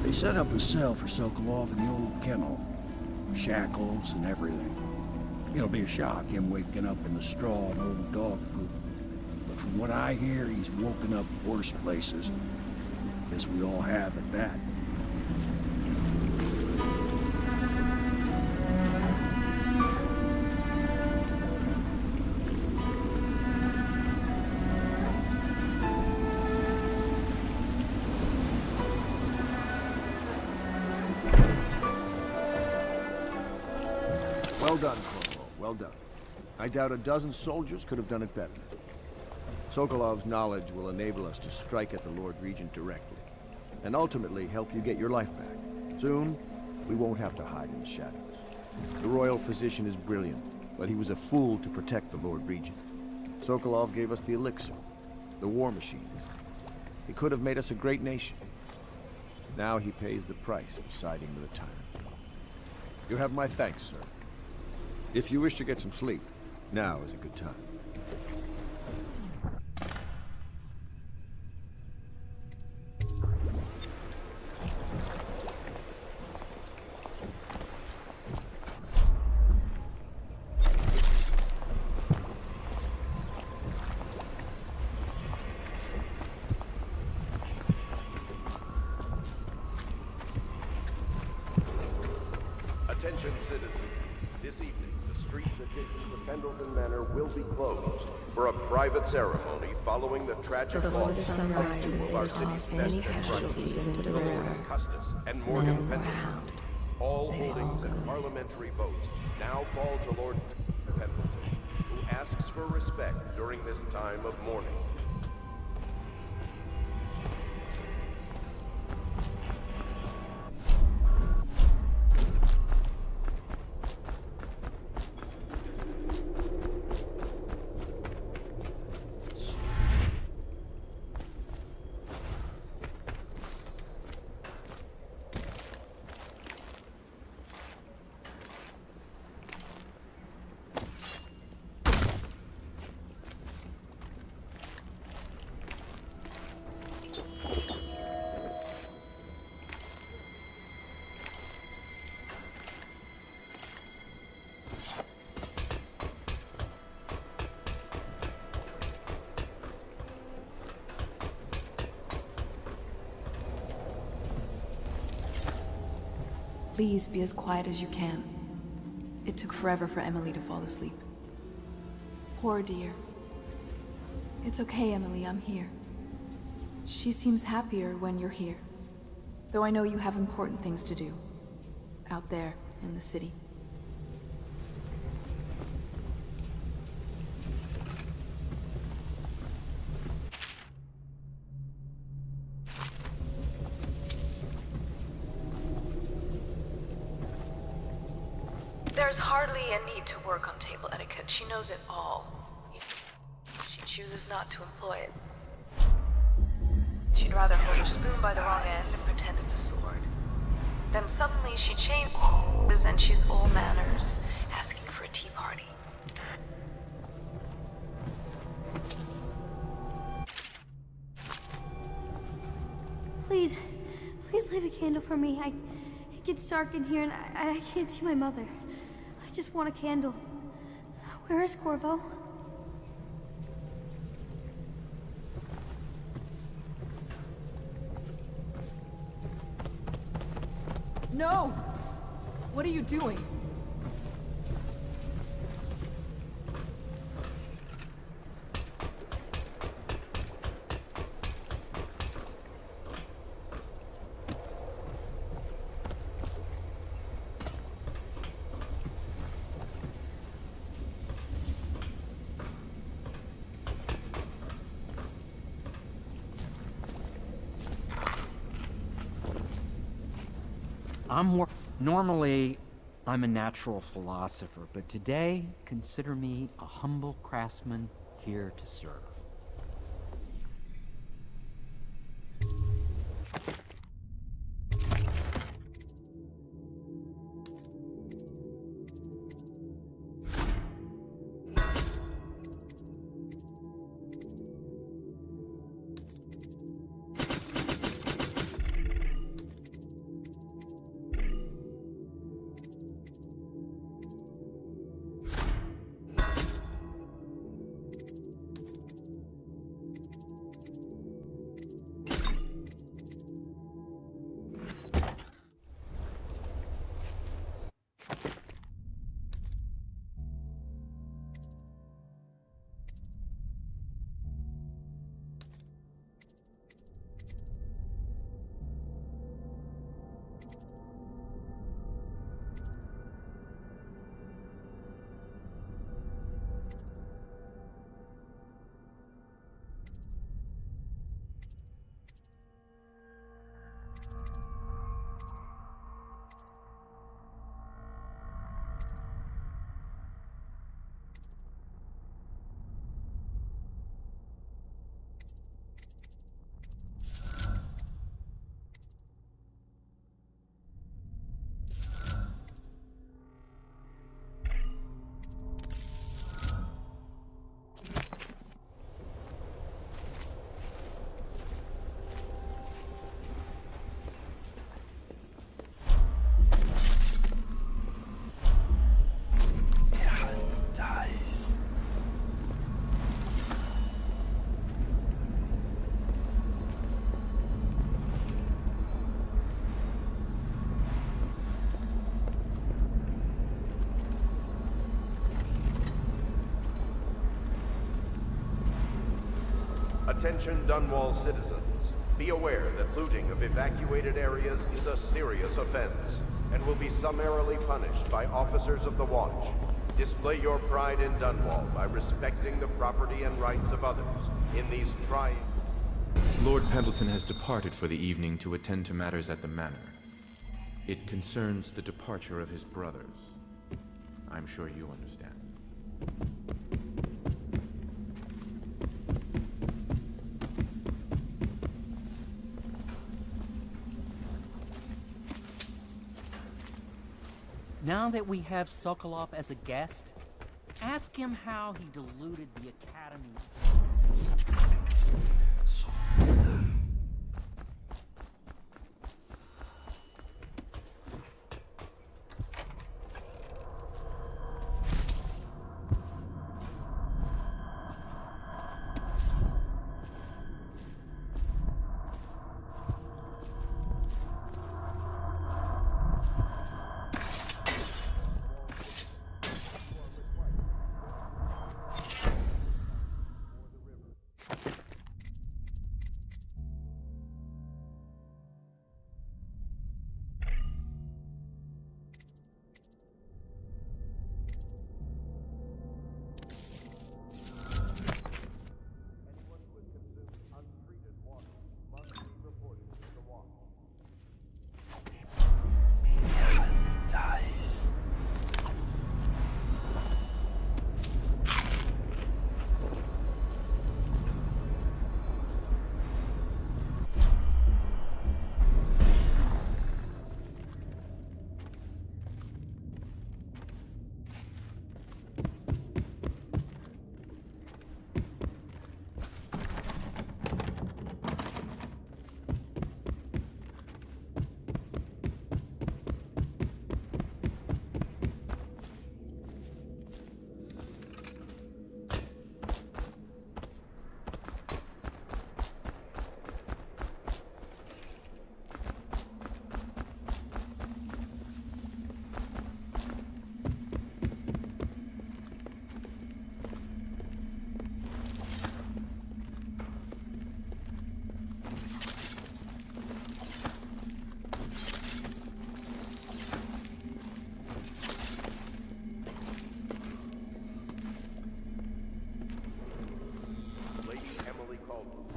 They set up a cell for Sokolov in the old kennel. Shackles and everything. It'll be a shock, him waking up in the straw and old dog poop. But from what I hear, he's woken up worse places. Guess we all have at that. Well done, Corvo. Well done. I doubt a dozen soldiers could have done it better. Sokolov's knowledge will enable us to strike at the Lord Regent directly, and ultimately help you get your life back. Soon, we won't have to hide in the shadows. The royal physician is brilliant, but he was a fool to protect the Lord Regent. Sokolov gave us the elixir, the war machines. He could have made us a great nation. Now he pays the price for siding with a tyrant. You have my thanks, sir. If you wish to get some sleep, now is a good time. Attention, citizens. This evening, the streets adjacent to Pendleton Manor will be closed for a private ceremony following the tragic Before loss the sun of rises, two of they our toss city's many best and casualties brightest, into the Dolores river. Custis and Morgan Men were Pendleton. hound. All They holdings all and go. parliamentary votes now fall to Lord Pendleton, who asks for respect during this time of mourning. Please be as quiet as you can. It took forever for Emily to fall asleep. Poor dear. It's okay, Emily, I'm here. She seems happier when you're here. Though I know you have important things to do. Out there, in the city. There's hardly a need to work on table etiquette. She knows it all. She chooses not to employ it. She'd rather hold her spoon by the wrong end and pretend it's a sword. Then suddenly she changes and she's all manners, asking for a tea party. Please leave a candle for me. It gets dark in here and I can't see my mother. I just want a candle. Where is Corvo? No! What are you doing? Normally, I'm a natural philosopher, but today, consider me a humble craftsman here to serve. Attention Dunwall citizens. Be aware that looting of evacuated areas is a serious offense and will be summarily punished by officers of the Watch. Display your pride in Dunwall by respecting the property and rights of others in these trying... Lord Pendleton has departed for the evening to attend to matters at the manor. It concerns the departure of his brothers. I'm sure you understand. Now that we have Sokolov as a guest, ask him how he deluded the Academy.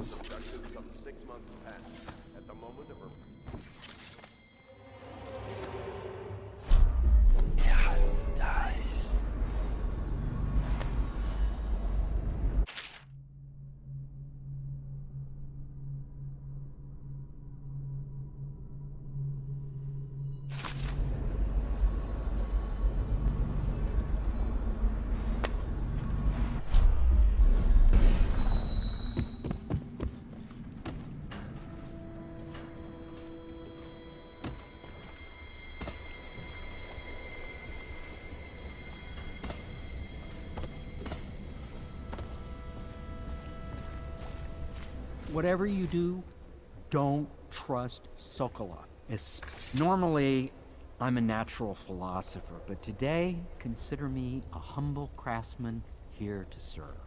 was abducted some 6 months past, at the moment of her... Ja, it's nice. Whatever you do, don't trust Sokolov. Normally, I'm a natural philosopher, but today, consider me a humble craftsman here to serve.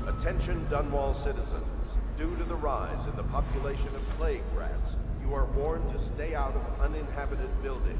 Attention Dunwall citizens. Due to the rise in the population of plague rats, you are warned to stay out of uninhabited buildings.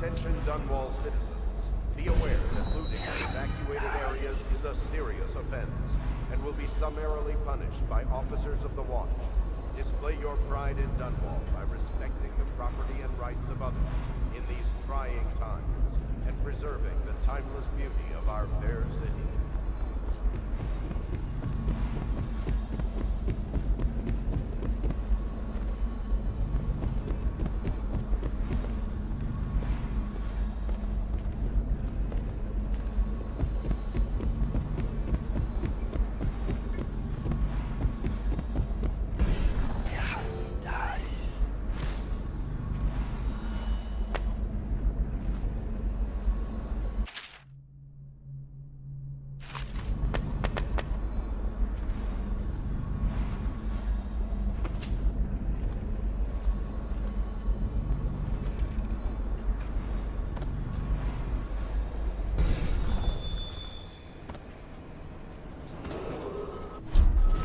Attention Dunwall citizens. Be aware that looting of evacuated areas is a serious offense and will be summarily punished by officers of the Watch. Display your pride in Dunwall by respecting the property and rights of others in these trying times and preserving the timeless beauty of our fair city.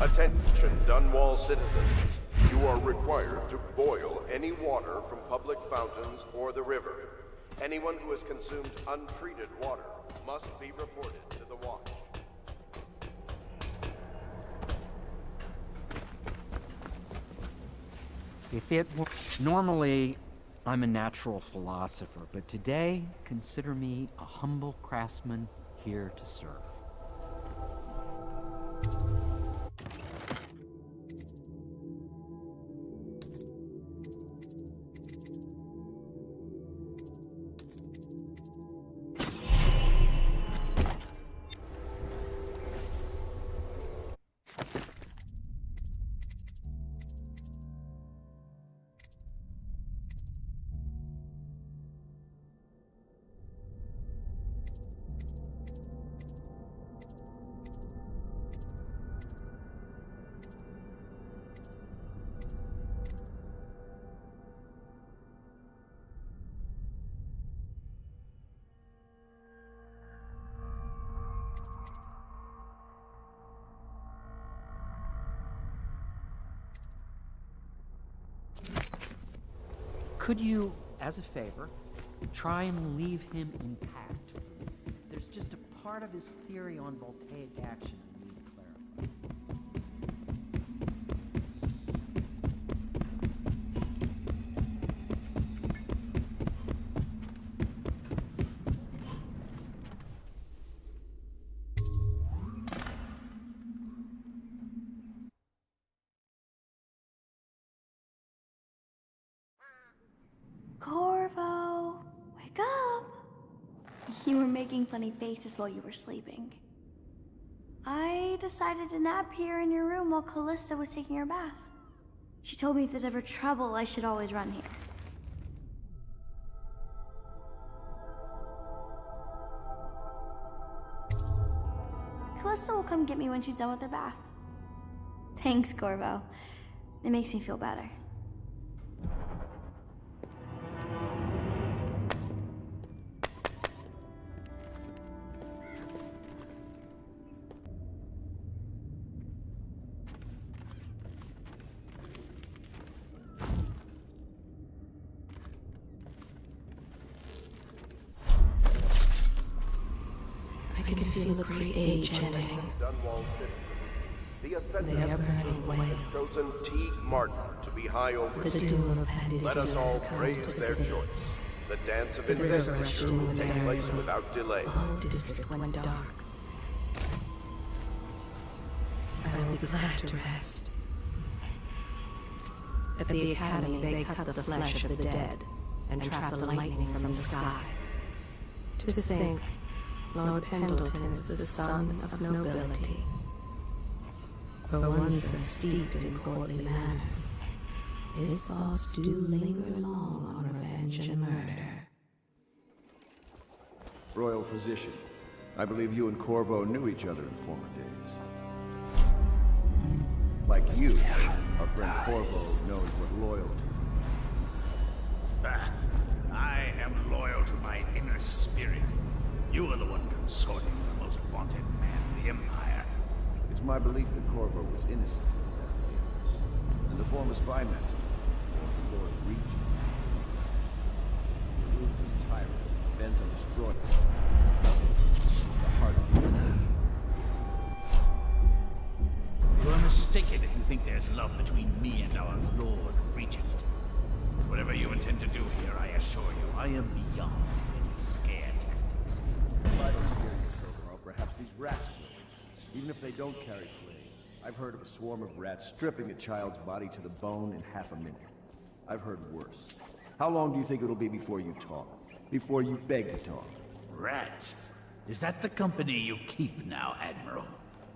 Attention, Dunwall citizens. You are required to boil any water from public fountains or the river. Anyone who has consumed untreated water must be reported to the Watch. If it were... Normally, I'm a natural philosopher, but today, consider me a humble craftsman here to serve. Could you, as a favor, try and leave him intact? There's just a part of his theory on voltaic action I need to clarify. Corvo, wake up! You were making funny faces while you were sleeping. I decided to nap here in your room while Callista was taking her bath. She told me if there's ever trouble, I should always run here. Callista will come get me when she's done with her bath. Thanks, Corvo. It makes me feel better. I can feel the great age ending. Dunwall citizens. The ascendant They are burning has ways. chosen Teague Martin to be High The Overseer. doom of Pandis Let us all has come praise to the their city. choice. The dance of The river rushed investiture in will when the take air place broke. without delay. The whole district went dark. I will be glad to rest. At the academy, they cut the flesh of the dead and trap the lightning from the sky. To think, Lord Pendleton is the son of nobility. For one so steeped in courtly manners, his thoughts do linger long on revenge and murder. Royal Physician, I believe you and Corvo knew each other in former days. Like you, our friend Corvo knows what loyalty. I am loyal to my inner spirit. You are the one consorting the most wanted man in the Empire. It's my belief that Corvo was innocent of that illness, and the former spy master, or the Lord Regent. The ruthless tyrant bent on destroying the heart of the attack. You are mistaken if you think there's love between me and our Lord Regent. Whatever you intend to do here, I assure you, I am beyond any scare tactics. If I don't scare you, Sokolov, perhaps these rats will. Even if they don't carry plague, I've heard of a swarm of rats stripping a child's body to the bone in half a minute. I've heard worse. How long do you think it'll be before you talk? Before you beg to talk? Rats? Is that the company you keep now, Admiral?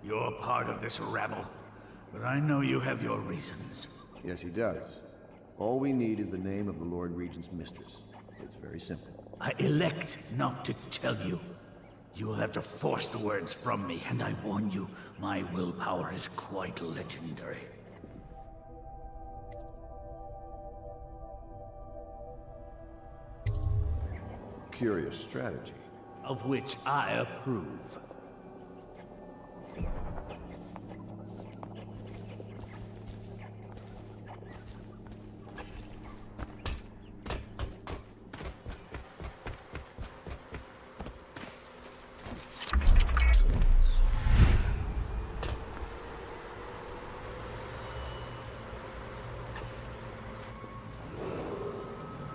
You're part of this rabble, but I know you have your reasons. Yes, he does. All we need is the name of the Lord Regent's mistress. It's very simple. I elect not to tell you. You will have to force the words from me, and I warn you, my willpower is quite legendary. Curious strategy. Of which I approve.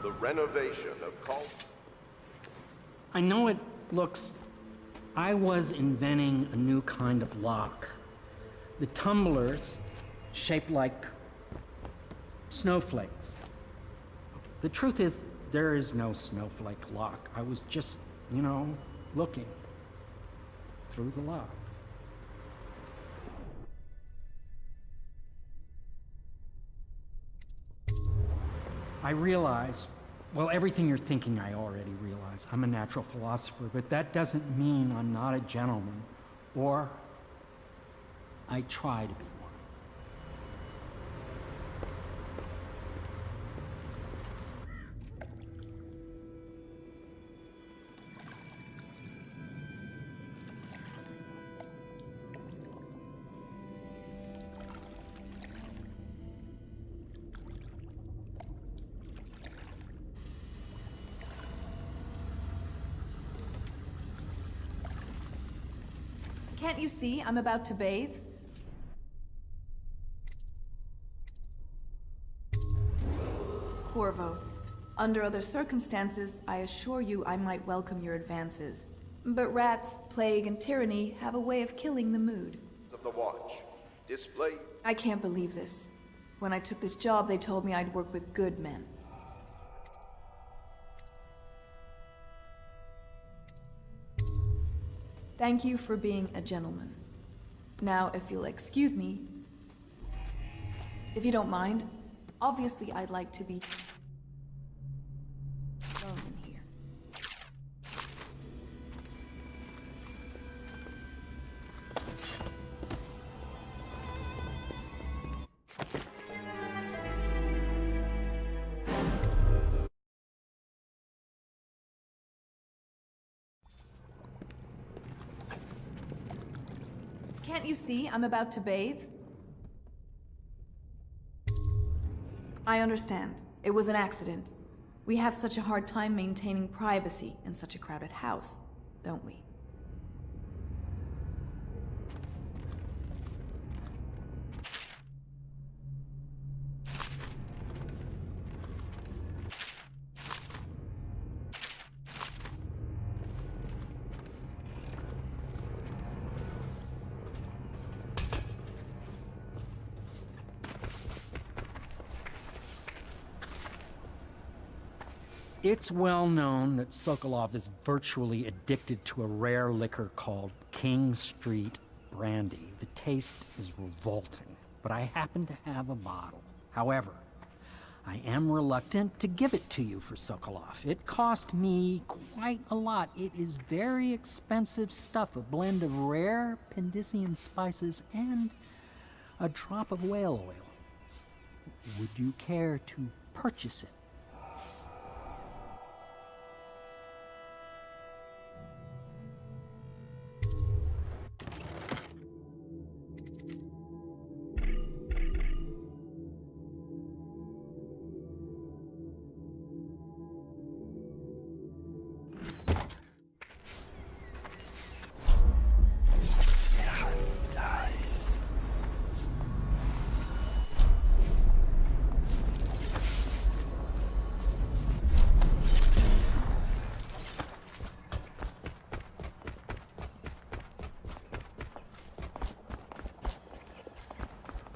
The renovation of I know it looks... I was inventing a new kind of lock. The tumblers, shaped like snowflakes. The truth is, there is no snowflake lock. I was just, you know, looking through the lock. I realize, well, everything you're thinking I already realize. I'm a natural philosopher, but that doesn't mean I'm not a gentleman, or I try to be one. Can't you see I'm about to bathe? Corvo, under other circumstances, I assure you I might welcome your advances. But rats, plague, and tyranny have a way of killing the mood. of the Watch. Display. I can't believe this. When I took this job, they told me I'd work with good men. Thank you for being a gentleman. Now, if you'll excuse me, if you don't mind, obviously I'd like to be alone in here. Can't you see I'm about to bathe? I understand. It was an accident. We have such a hard time maintaining privacy in such a crowded house, don't we? It's well known that Sokolov is virtually addicted to a rare liquor called King Street Brandy. The taste is revolting, but I happen to have a bottle. However, I am reluctant to give it to you for Sokolov. It cost me quite a lot. It is very expensive stuff, a blend of rare Pendician spices and a drop of whale oil. Would you care to purchase it?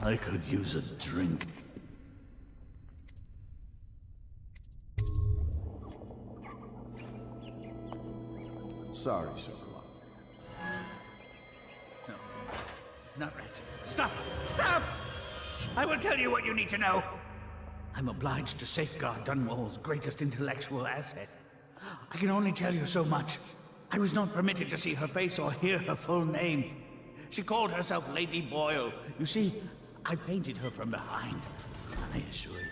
I could use a drink. Sorry, Sokolov. No, not right. Stop! Stop! I will tell you what you need to know. I'm obliged to safeguard Dunwall's greatest intellectual asset. I can only tell you so much. I was not permitted to see her face or hear her full name. She called herself Lady Boyle. You see, I painted her from behind. I assure you,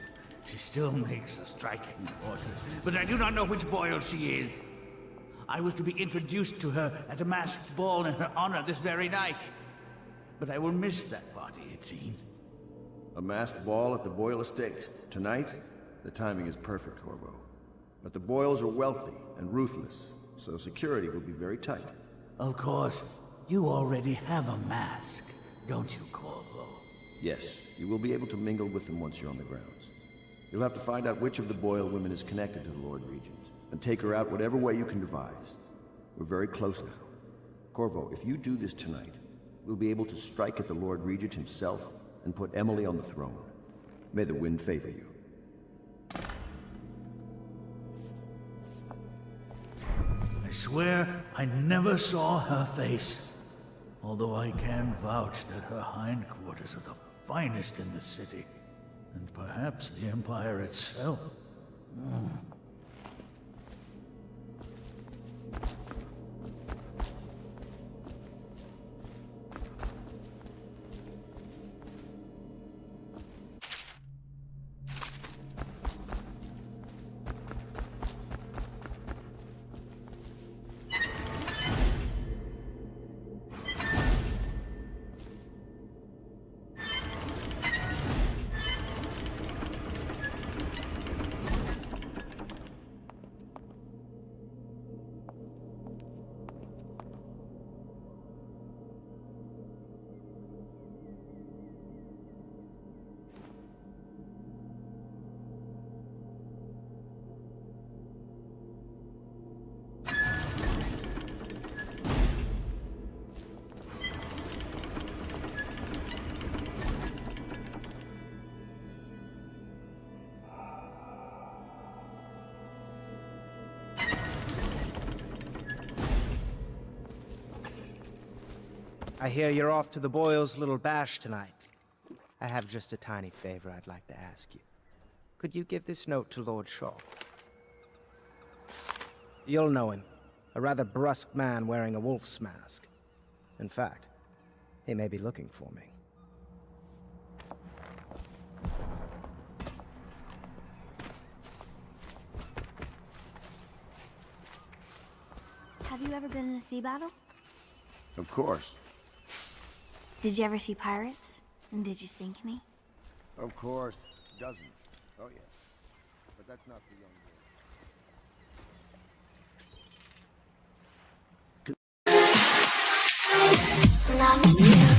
she still makes a striking portrait. But I do not know which Boyle she is. I was to be introduced to her at a masked ball in her honor this very night. But I will miss that party, it seems. A masked ball at the Boyle estate. Tonight? The timing is perfect, Corvo. But the Boyles are wealthy and ruthless, so security will be very tight. Of course. You already have a mask, don't you, Corvo? Yes, you will be able to mingle with them once you're on the grounds. You'll have to find out which of the Boyle women is connected to the Lord Regent, and take her out whatever way you can devise. We're very close now. Corvo, if you do this tonight, we'll be able to strike at the Lord Regent himself and put Emily on the throne. May the wind favor you. I swear I never saw her face, although I can vouch that her hindquarters are the finest in the city, and perhaps the Empire itself. I hear you're off to the Boyles' little bash tonight. I have just a tiny favor I'd like to ask you. Could you give this note to Lord Shaw? You'll know him. A rather brusque man wearing a wolf's mask. In fact, he may be looking for me. Have you ever been in a sea battle? Of course. Did you ever see pirates? And did you sink any? Of course. Dozens. Oh, yeah. But that's not the young boy. Love you.